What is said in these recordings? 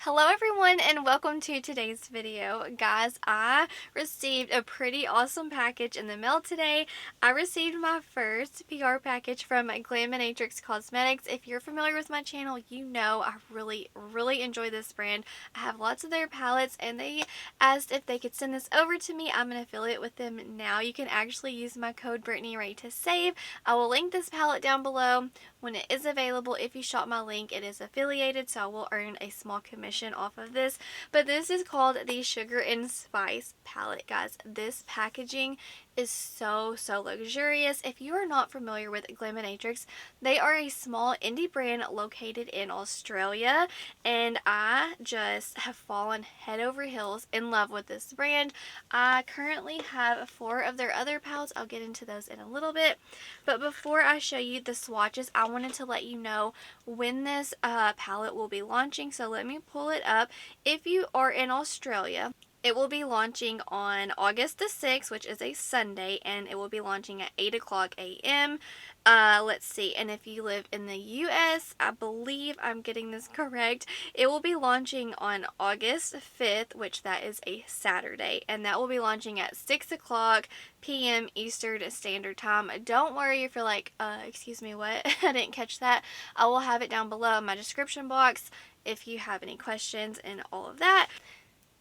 Hello everyone and welcome to today's video. Guys, I received a pretty awesome package in the mail today. I received my first PR package from Glaminatrix Cosmetics. If you're familiar with my channel, you know I really enjoy this brand. I have lots of their palettes and they asked if they could send this over to me. I'm an affiliate with them now. You can actually use my code BRITTANYRAE to save. I will link this palette down below when it is available. If you shop my link, it is affiliated, so I will earn a small commission off of this. But this is called the Sugar and Spice palette, guys. This packaging is so luxurious. If you are not familiar with Glaminatrix, they are a small indie brand located in Australia, and I just have fallen head over heels in love with this brand. I currently have 4 of their other palettes. I'll get into those in a little bit, but before I show you the swatches, I wanted to let you know when this palette will be launching. So let me pull it up. If you are in Australia, it will be launching on August the 6th, which is a Sunday, and it will be launching at 8 o'clock a.m. Let's see, and if you live in the US, I believe I'm getting this correct, it will be launching on August 5th, which that is a Saturday, and that will be launching at 6 o'clock p.m. Eastern Standard Time. Don't worry if you're like, excuse me, what? I didn't catch that. I will have it down below in my description box if you have any questions and all of that.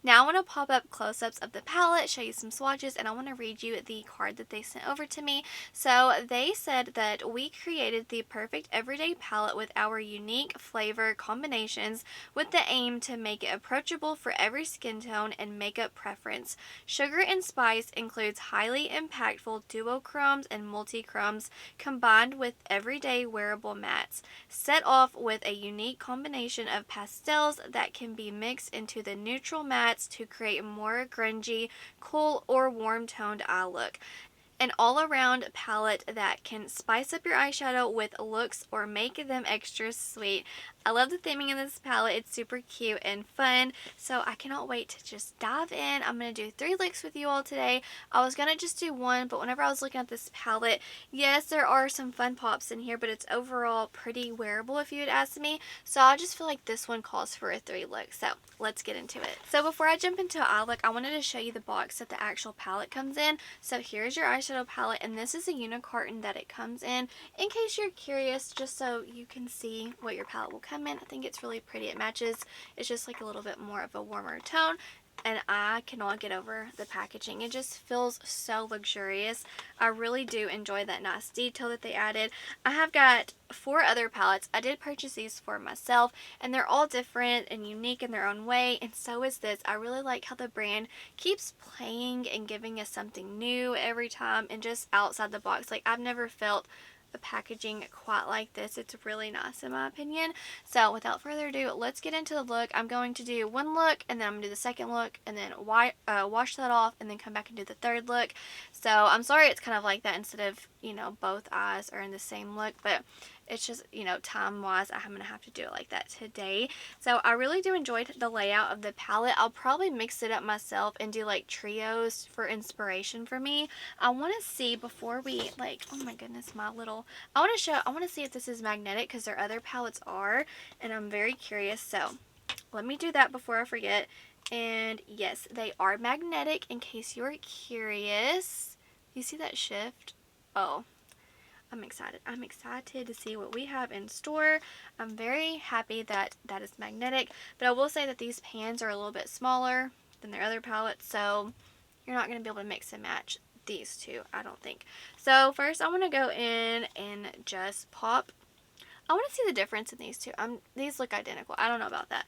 Now I want to pop up close-ups of the palette, show you some swatches, and I want to read you the card that they sent over to me. So they said that we created the perfect everyday palette with our unique flavor combinations with the aim to make it approachable for every skin tone and makeup preference. Sugar and Spice includes highly impactful duochromes and multichromes combined with everyday wearable mattes. Set off with a unique combination of pastels that can be mixed into the neutral matte to create a more grungy, cool, or warm-toned eye look. An all-around palette that can spice up your eyeshadow with looks or make them extra sweet. I love the theming in this palette. It's super cute and fun, so I cannot wait to just dive in. I'm going to do 3 looks with you all today. I was going to just do 1, but whenever I was looking at this palette, yes, there are some fun pops in here, but it's overall pretty wearable if you had asked me, so I just feel like this one calls for a 3 look, so let's get into it. So before I jump into eye look, I wanted to show you the box that the actual palette comes in. So here's your eyeshadow palette, and this is a unicarton that it comes in case you're curious, just so you can see what your palette will come in. I think it's really pretty. It matches. It's just like a little bit more of a warmer tone, and I cannot get over the packaging. It just feels so luxurious. I really do enjoy that nice detail that they added. I have got 4 other palettes. I did purchase these for myself, and they're all different and unique in their own way, and so is this. I really like how the brand keeps playing and giving us something new every time and just outside the box. Like, I've never felt the packaging quite like this. It's really nice in my opinion. So without further ado, let's get into the look. I'm going to do 1 look, and then I'm going to do the 2nd look, and then wash that off, and then come back and do the 3rd look. So I'm sorry it's kind of like that instead of, you know, both eyes are in the same look, but it's just, you know, time-wise, I'm going to have to do it like that today. So I really do enjoy the layout of the palette. I'll probably mix it up myself and do like trios for inspiration for me. I want to see before we, like, oh my goodness, I want to see if this is magnetic, because their other palettes are, and I'm very curious. So let me do that before I forget. And yes, they are magnetic, in case you're curious. You see that shift? Oh, I'm excited. I'm excited to see what we have in store. I'm very happy that that is magnetic, but I will say that these pans are a little bit smaller than their other palettes, so you're not going to be able to mix and match these two, I don't think. So first I want to go in and just pop. I want to see the difference in these two. These look identical. I don't know about that.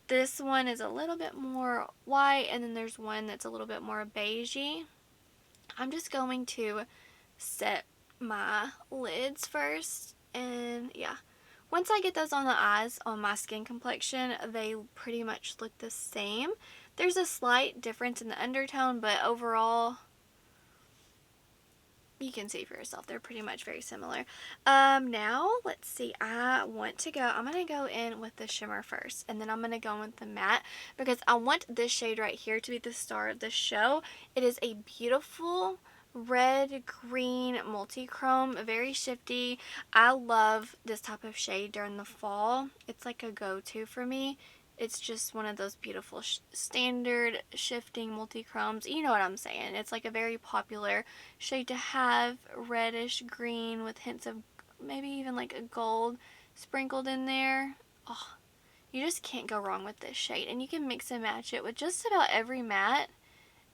This one is a little bit more white, and then there's one that's a little bit more beigey. I'm just going to set my lids first, and yeah, once I get those on the eyes on my skin complexion, they pretty much look the same. There's a slight difference in the undertone, but overall you can see for yourself, they're pretty much very similar. Now let's see, I'm going to go in with the shimmer first, and then I'm going to go in with the matte, because I want this shade right here to be the star of the show. It is a beautiful red green multi-chrome, very shifty. I love this type of shade during the fall. It's like a go-to for me. It's just one of those beautiful standard shifting multi-chromes. You know what I'm saying. It's like a very popular shade to have. Reddish green with hints of maybe even like a gold sprinkled in there. Oh, you just can't go wrong with this shade. And you can mix and match it with just about every matte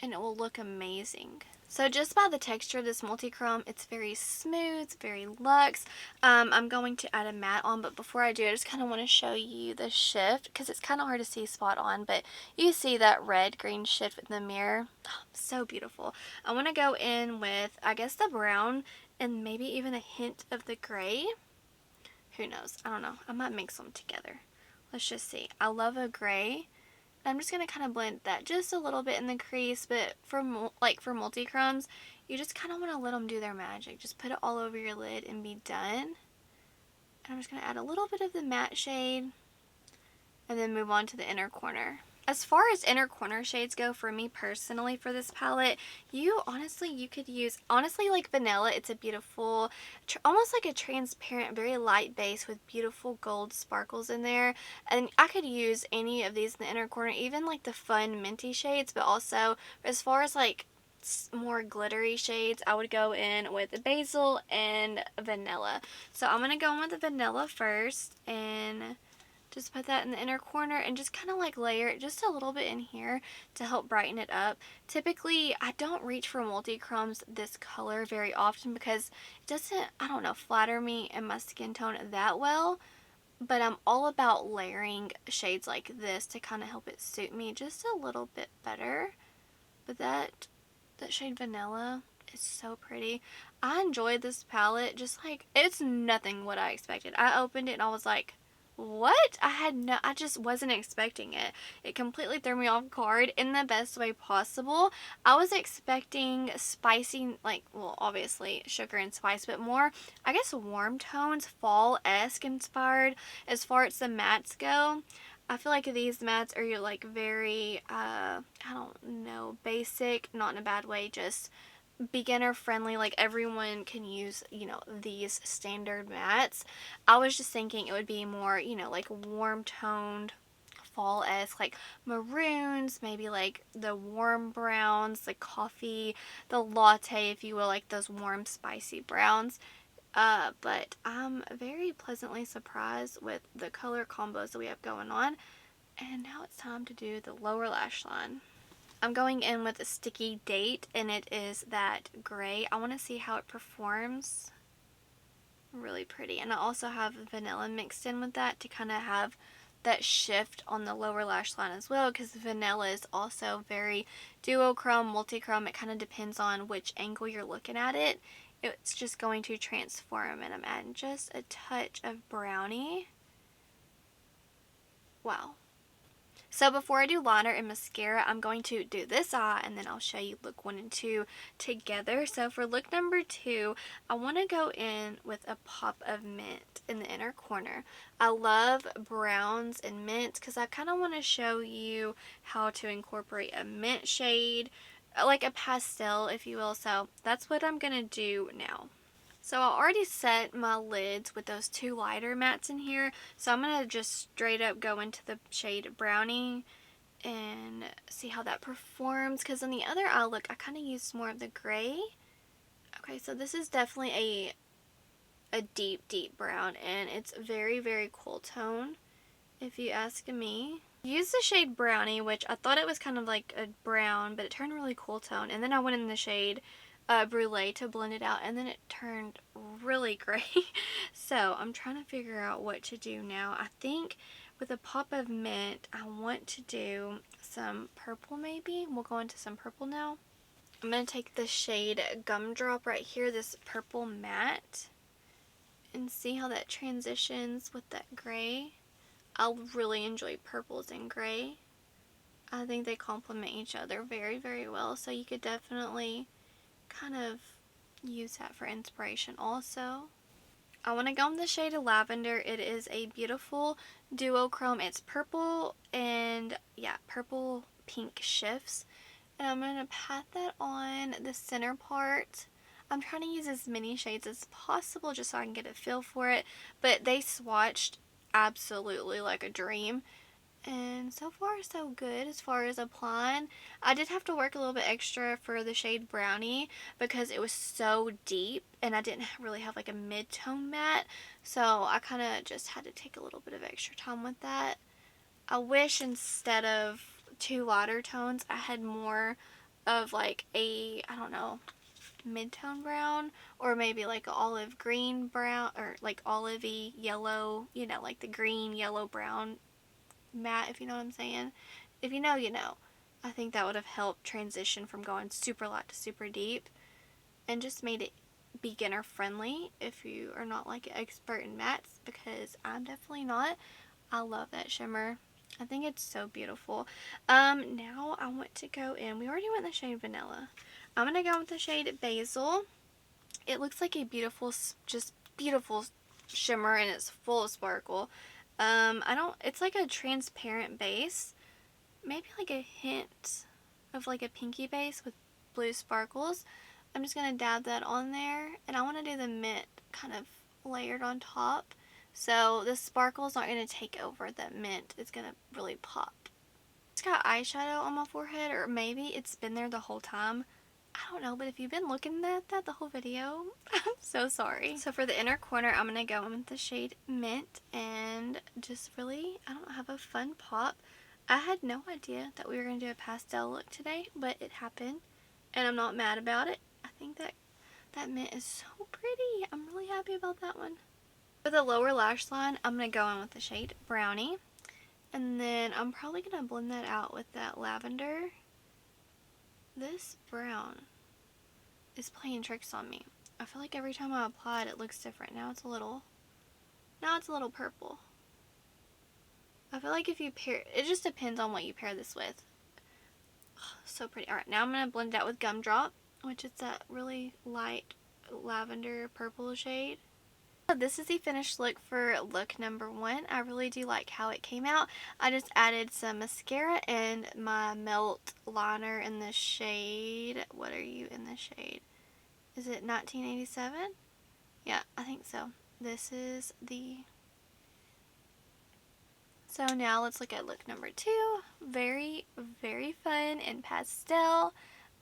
and it will look amazing. So just by the texture of this multi-chrome, it's very smooth, very luxe. I'm going to add a matte on, but before I do, I just kind of want to show you the shift because it's kind of hard to see spot on, but you see that red-green shift in the mirror. Oh, so beautiful. I want to go in with, I guess, the brown and maybe even a hint of the gray. Who knows? I don't know. I might mix them together. Let's just see. I love a gray. I'm just going to kind of blend that just a little bit in the crease, but for multi-chromes, you just kind of want to let them do their magic. Just put it all over your lid and be done. And I'm just going to add a little bit of the matte shade and then move on to the inner corner. As far as inner corner shades go, for me personally for this palette, you could use, like vanilla. It's a beautiful, almost like a transparent, very light base with beautiful gold sparkles in there. And I could use any of these in the inner corner, even like the fun minty shades, but also as far as like more glittery shades, I would go in with basil and vanilla. So I'm going to go in with the vanilla first and just put that in the inner corner and just kind of like layer it just a little bit in here to help brighten it up. Typically, I don't reach for multi-chromes this color very often because it doesn't, I don't know, flatter me and my skin tone that well. But I'm all about layering shades like this to kind of help it suit me just a little bit better. But that shade vanilla is so pretty. I enjoyed this palette. Just like, it's nothing what I expected. I opened it and I was like, what? I just wasn't expecting it. It completely threw me off guard in the best way possible. I was expecting spicy, like, well, obviously sugar and spice, but more, I guess, warm tones, fall-esque inspired as far as the mattes go. I feel like these mattes are like very, I don't know, basic, not in a bad way, just beginner friendly, like everyone can use, you know, these standard mattes. I was just thinking it would be more, you know, like warm toned, fall-esque, like maroons, maybe like the warm browns, the coffee, the latte, if you will, like those warm spicy browns. But I'm very pleasantly surprised with the color combos that we have going on. And now it's time to do the lower lash line. I'm going in with a Sticky Date, and it is that gray. I want to see how it performs. Really pretty. And I also have vanilla mixed in with that to kind of have that shift on the lower lash line as well, because vanilla is also very duochrome, multi-chrome. It kind of depends on which angle you're looking at it. It's just going to transform, and I'm adding just a touch of brownie. Wow. So before I do liner and mascara, I'm going to do this eye and then I'll show you look 1 and 2 together. So for look number 2, I want to go in with a pop of mint in the inner corner. I love browns and mints because I kind of want to show you how to incorporate a mint shade, like a pastel if you will. So that's what I'm going to do now. So I already set my lids with those 2 lighter mattes in here. So I'm going to just straight up go into the shade Brownie and see how that performs. Because on the other eye look, I kind of used more of the gray. Okay, so this is definitely a deep, deep brown. And it's very, very cool tone, if you ask me. Use the shade Brownie, which I thought it was kind of like a brown, but it turned really cool tone. And then I went in the shade Brulee to blend it out, and then it turned really gray. So I'm trying to figure out what to do now. I think with a pop of mint, I want to do some purple maybe. We'll go into some purple now. I'm going to take the shade Gumdrop right here, this purple matte, and see how that transitions with that gray. I really enjoy purples and gray. I think they complement each other very, very well, so you could definitely kind of use that for inspiration also. I want to go in the shade of Lavender. It is a beautiful duochrome. It's purple and, yeah, purple pink shifts. And I'm going to pat that on the center part. I'm trying to use as many shades as possible just so I can get a feel for it. But they swatched absolutely like a dream. And so far so good as far as applying. I did have to work a little bit extra for the shade Brownie because it was so deep and I didn't really have like a mid-tone matte. So I kind of just had to take a little bit of extra time with that. I wish instead of 2 lighter tones I had more of like a, I don't know, mid-tone brown, or maybe like an olive green brown, or like olivey yellow, you know, like the green, yellow, brown matte, if you know what I'm saying. If you know, you know. I think that would have helped transition from going super light to super deep and just made it beginner friendly if you are not like an expert in mattes, because I'm definitely not. I love that shimmer. I think it's so beautiful. Now I want to go in. We already went the shade Vanilla. I'm going to go with the shade Basil. It looks like a beautiful, just beautiful shimmer, and it's full of sparkle. It's like a transparent base. Maybe like a hint of like a pinky base with blue sparkles. I'm just going to dab that on there, and I want to do the mint kind of layered on top. So the sparkles aren't going to take over the mint. It's going to really pop. It's got eyeshadow on my forehead, or maybe it's been there the whole time. I don't know, but if you've been looking at that the whole video, I'm so sorry. So for the inner corner, I'm going to go in with the shade Mint and just really, I don't know, have a fun pop. I had no idea that we were going to do a pastel look today, but it happened, and I'm not mad about it. I think that mint is so pretty. I'm really happy about that one. For the lower lash line, I'm going to go in with the shade Brownie, and then I'm probably going to blend that out with that lavender. This brown is playing tricks on me. I feel like every time I apply it, it looks different. Now it's a little purple. I feel like if you pair, it just depends on what you pair this with. Oh, so pretty. Alright, now I'm going to blend it out with Gumdrop, which is that really light lavender purple shade. This is the finished look for look number 1. I really do like how it came out. I just added some mascara and my Melt liner in the shade, what are you in the shade? Is it 1987? Yeah, I think so. This is the... So now let's look at look number 2. Very, very fun and pastel.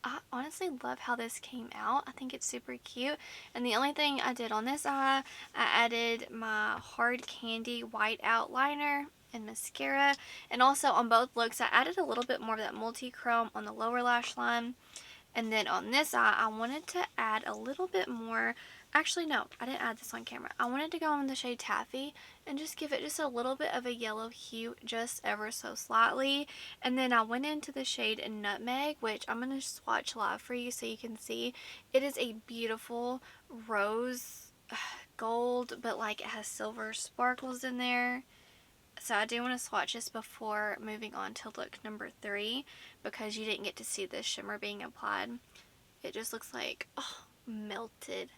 I honestly love how this came out. I think it's super cute. And the only thing I did on this eye, I added my Hard Candy white outliner and mascara. And also on both looks, I added a little bit more of that multi-chrome on the lower lash line. And then on this eye, I wanted to add a little bit more. Actually, no, I didn't add this on camera. I wanted to go in the shade Taffy and just give it just a little bit of a yellow hue, just ever so slightly. And then I went into the shade Nutmeg, which I'm going to swatch live for you so you can see. It is a beautiful rose gold, but like it has silver sparkles in there. So I do want to swatch this before moving on to look number 3, because you didn't get to see this shimmer being applied. It just looks like, oh, melted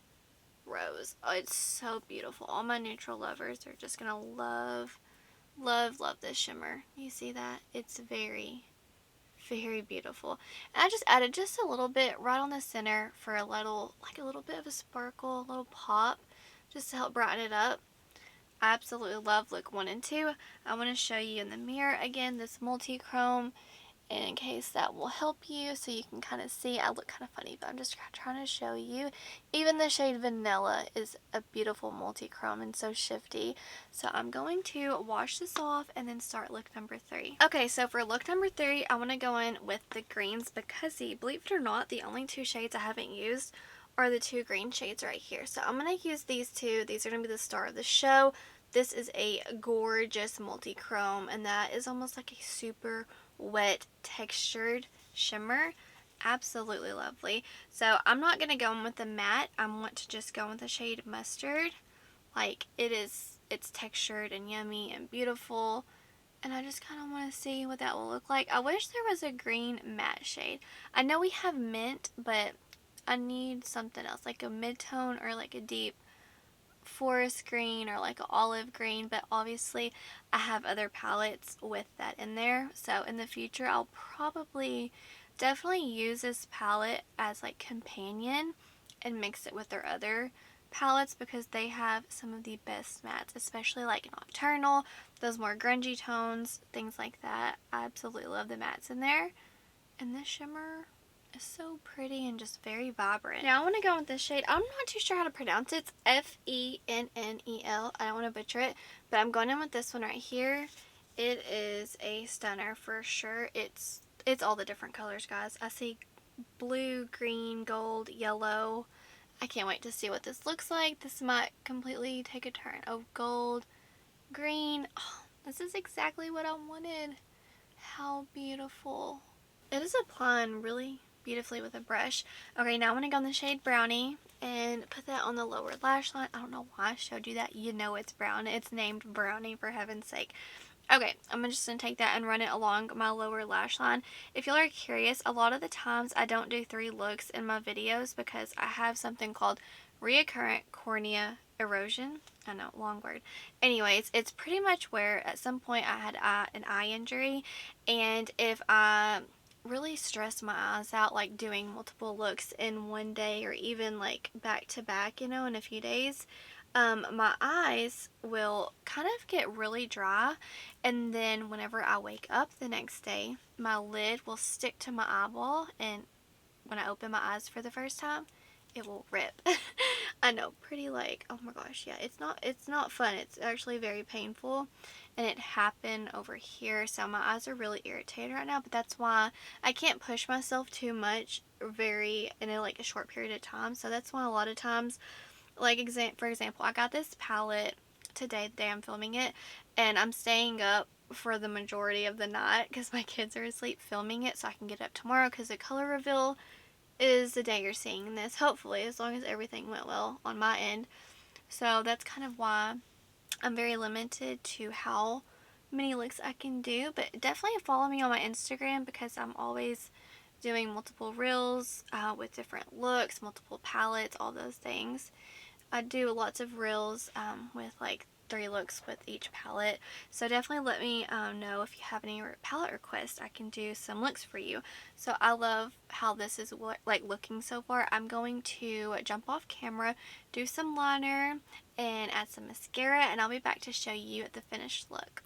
rose. Oh, it's so beautiful. All my neutral lovers are just going to love, love, love this shimmer. You see that? It's very, very beautiful. And I just added just a little bit right on the center for a little, like a little bit of a sparkle, a little pop, just to help brighten it up. I absolutely love look 1 and 2. I want to show you in the mirror again this multi-chrome, in case that will help you so you can kind of see. I look kind of funny, but I'm just trying to show you. Even the shade Vanilla is a beautiful multi-chrome and so shifty. So I'm going to wash this off and then start look number 3. Okay, so for look number 3, I want to go in with the greens because, see, believe it or not, the only 2 shades I haven't used are the 2 green shades right here. So I'm going to use these 2. These are going to be the star of the show. This is a gorgeous multi-chrome, and that is almost like a super wet textured shimmer. Absolutely lovely. So I'm not going to go in with the matte. I want to just go in with the shade Mustard. Like, it's textured and yummy and beautiful. And I just kind of want to see what that will look like. I wish there was a green matte shade. I know we have mint, but I need something else, like a mid-tone or like a deep forest green or like an olive green, but obviously I have other palettes with that in there. So in the future, I'll probably definitely use this palette as like companion and mix it with their other palettes because they have some of the best mattes, especially like nocturnal, those more grungy tones, things like that. I absolutely love the mattes in there. And this shimmer is so pretty and just very vibrant. Now I want to go with this shade. I'm not too sure how to pronounce it. It's Fennel. I don't want to butcher it, but I'm going in with this one right here. It is a stunner for sure. It's all the different colors, guys. I see blue, green, gold, yellow. I can't wait to see what this looks like. This might completely take a turn. Oh, gold, green. Oh, this is exactly what I wanted. How beautiful. It is applying really beautifully with a brush. Okay, now I'm going to go in the shade Brownie and put that on the lower lash line. I don't know why I showed you that. You know it's brown. It's named Brownie, for heaven's sake. Okay, I'm just going to take that and run it along my lower lash line. If y'all are curious, a lot of the times I don't do 3 looks in my videos because I have something called reoccurrent cornea erosion. I know, long word. Anyways, it's pretty much where at some point I had an eye injury, and if I really stress my eyes out, like doing multiple looks in one day or even like back to back, you know, in a few days, my eyes will kind of get really dry, and then whenever I wake up the next day, my lid will stick to my eyeball, and when I open my eyes for the first time, it will rip. I know, pretty like, oh my gosh, yeah, it's not fun. It's actually very painful, and it happened over here, so my eyes are really irritated right now, but that's why I can't push myself too much in like a short period of time. So that's why a lot of times, like for example, I got this palette today, the day I'm filming it, and I'm staying up for the majority of the night because my kids are asleep filming it, so I can get up tomorrow because the color reveal is the day you're seeing this, hopefully, as long as everything went well on my end. So that's kind of why I'm very limited to how many looks I can do, but definitely follow me on my Instagram because I'm always doing multiple reels with different looks, multiple palettes, all those things. I do lots of reels with like 3 looks with each palette, so definitely let me know if you have any palette requests. I can do some looks for you. So I love how this is like looking so far. I'm going to jump off camera, do some liner, and add some mascara, and I'll be back to show you the finished look.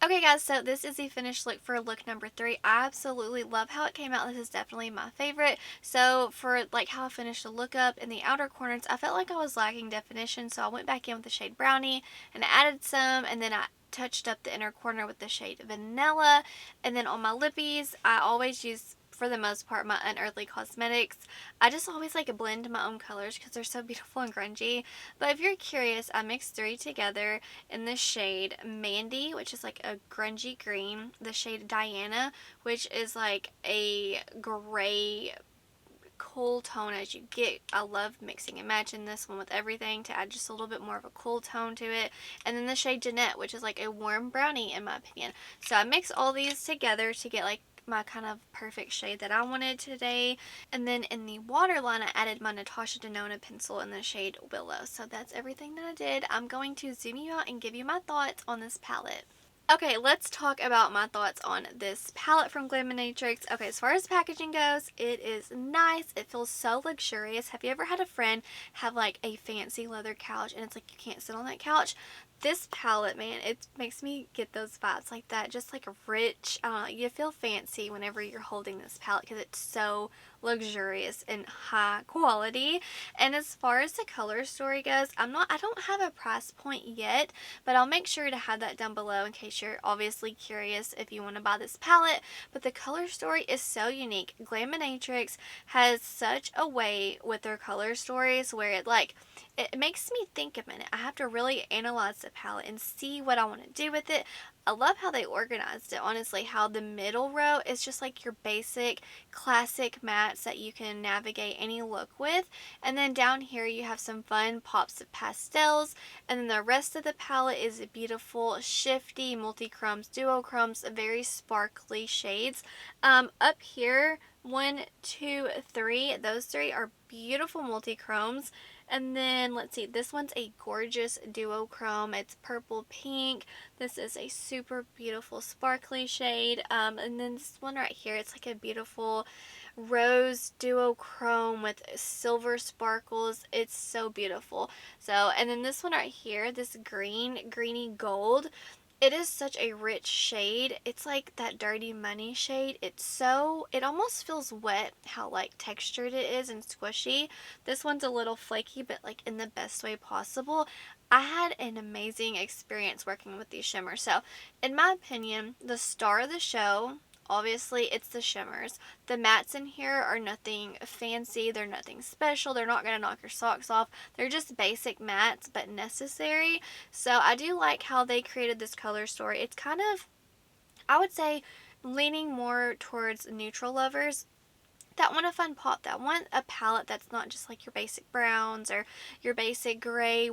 Okay guys, so this is the finished look for look number 3. I absolutely love how it came out. This is definitely my favorite. So for like how I finished the look up in the outer corners, I felt like I was lacking definition, so I went back in with the shade Brownie and added some, and then I touched up the inner corner with the shade Vanilla. And then on my lippies, I always use, for the most part, my Unearthly Cosmetics. I just always like blend my own colors because they're so beautiful and grungy. But if you're curious, I mixed 3 together in the shade Mandy, which is like a grungy green, the shade Diana, which is like a gray cool tone as you get. I love mixing and matching this one with everything to add just a little bit more of a cool tone to it. And then the shade Jeanette, which is like a warm brownie in my opinion. So I mix all these together to get like my kind of perfect shade that I wanted today. And then in the waterline, I added my Natasha Denona pencil in the shade Willow. So that's everything that I did. I'm going to zoom you out and give you my thoughts on this palette. Okay, let's talk about my thoughts on this palette from Glaminatrix. Okay, as far as packaging goes, it is nice. It feels so luxurious. Have you ever had a friend have like a fancy leather couch and it's like you can't sit on that couch? This palette, man, it makes me get those vibes like that. Just like a rich, you feel fancy whenever you're holding this palette because it's so luxurious and high quality. And as far as the color story goes, I don't have a price point yet, but I'll make sure to have that down below in case you're obviously curious if you want to buy this palette. But the color story is so unique. Glaminatrix has such a way with their color stories where it makes me think a minute. I have to really analyze the palette and see what I want to do with it. I love how they organized it, honestly, how the middle row is just like your basic classic mattes that you can navigate any look with. And then down here you have some fun pops of pastels. And then the rest of the palette is beautiful, shifty, multi-chromes, duochromes, very sparkly shades. Up here, 1, 2, 3, those 3 are beautiful multi-chromes. And then let's see, this one's a gorgeous duochrome. It's purple pink. This is a super beautiful sparkly shade. And then this one right here, it's like a beautiful rose duochrome with silver sparkles. It's so beautiful. So, and then this one right here, this greeny gold, it is such a rich shade. It's like that dirty money shade. It almost feels wet how like textured it is and squishy. This one's a little flaky, but like in the best way possible. I had an amazing experience working with these shimmers. So in my opinion, the star of the show, obviously it's the shimmers. The mattes in here are nothing fancy. They're nothing special. They're not going to knock your socks off. They're just basic mattes, but necessary. So I do like how they created this color story. It's kind of, I would say, leaning more towards neutral lovers that want a fun pop, that want a palette that's not just like your basic browns or your basic gray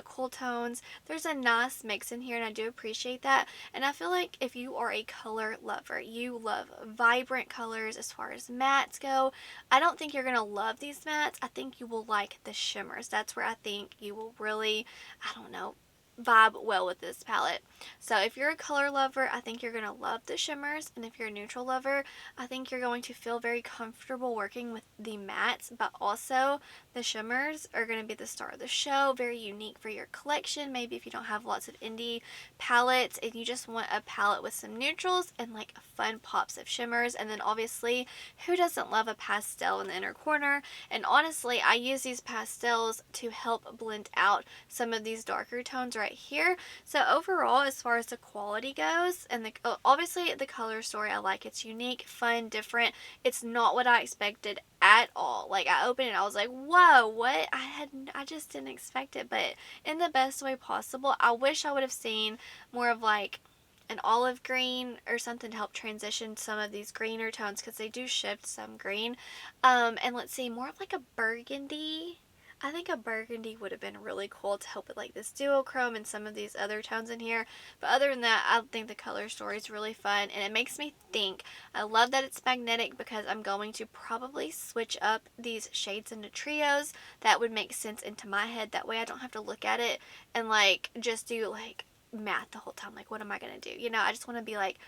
cool tones. There's a nice mix in here, and I do appreciate that. And I feel like if you are a color lover, you love vibrant colors as far as mattes go, I don't think you're going to love these mattes. I think you will like the shimmers. That's where I think you will really, I don't know, vibe well with this palette. So if you're a color lover, I think you're going to love the shimmers, and if you're a neutral lover, I think you're going to feel very comfortable working with the mattes, but also the shimmers are going to be the star of the show, very unique for your collection. Maybe if you don't have lots of indie palettes and you just want a palette with some neutrals and like fun pops of shimmers. And then obviously, who doesn't love a pastel in the inner corner? And honestly, I use these pastels to help blend out some of these darker tones right here. So overall, as far as the quality goes, and obviously the color story, I like. It's unique, fun, different. It's not what I expected at all. Like, I opened it, I was like, whoa, what? I just didn't expect it, but in the best way possible. I wish I would have seen more of like an olive green or something to help transition some of these greener tones, because they do shift some green. And let's see, more of like a burgundy. I think a burgundy would have been really cool to help with like this duochrome and some of these other tones in here. But other than that, I think the color story is really fun, and it makes me think. I love that it's magnetic, because I'm going to probably switch up these shades into trios. That would make sense into my head. That way I don't have to look at it and like just do like math the whole time. Like, what am I going to do? You know, I just want to be like,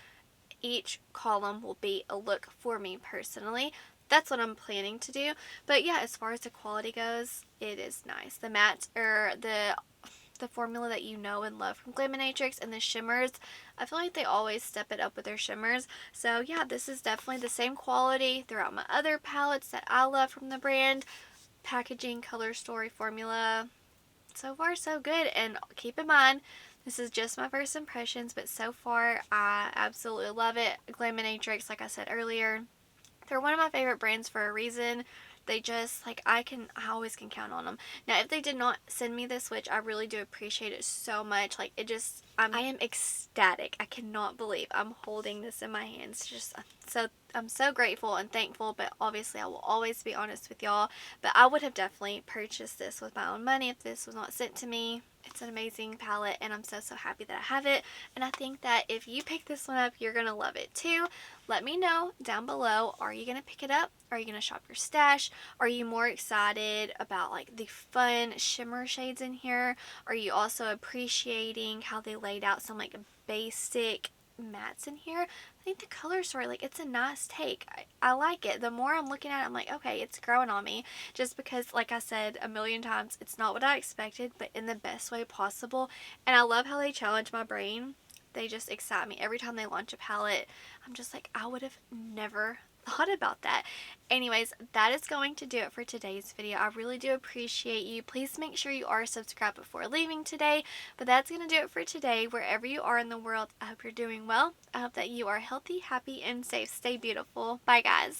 each column will be a look for me personally. That's what I'm planning to do. But yeah, as far as the quality goes, it is nice. The mattes are the formula that you know and love from Glaminatrix, and the shimmers, I feel like they always step it up with their shimmers. So yeah, this is definitely the same quality throughout my other palettes that I love from the brand. Packaging, color story, formula, so far so good. And keep in mind, this is just my first impressions, but so far I absolutely love it. Glaminatrix, like I said earlier, they're one of my favorite brands for a reason. They just, like, I always can count on them. Now, if they did not send me this, which I really do appreciate it so much, like, I am ecstatic. I cannot believe I'm holding this in my hands. Just, I'm so grateful and thankful, but obviously I will always be honest with y'all. But I would have definitely purchased this with my own money if this was not sent to me. It's an amazing palette, and I'm so happy that I have it. And I think that if you pick this one up, you're going to love it too. Let me know down below. Are you going to pick it up? Are you going to shop your stash? Are you more excited about like the fun shimmer shades in here? Are you also appreciating how they laid out some like basic mattes in here? I think the color story, like, it's a nice take. I like it. The more I'm looking at it, I'm like, okay, it's growing on me. Just because, like I said a million times, it's not what I expected, but in the best way possible. And I love how they challenge my brain. They just excite me. Every time they launch a palette, I'm just like, I would have never thought about that. Anyways, that is going to do it for today's video. I really do appreciate you. Please make sure you are subscribed before leaving today. But that's going to do it for today. Wherever you are in the world, I hope you're doing well. I hope that you are healthy, happy, and safe. Stay beautiful. Bye, guys.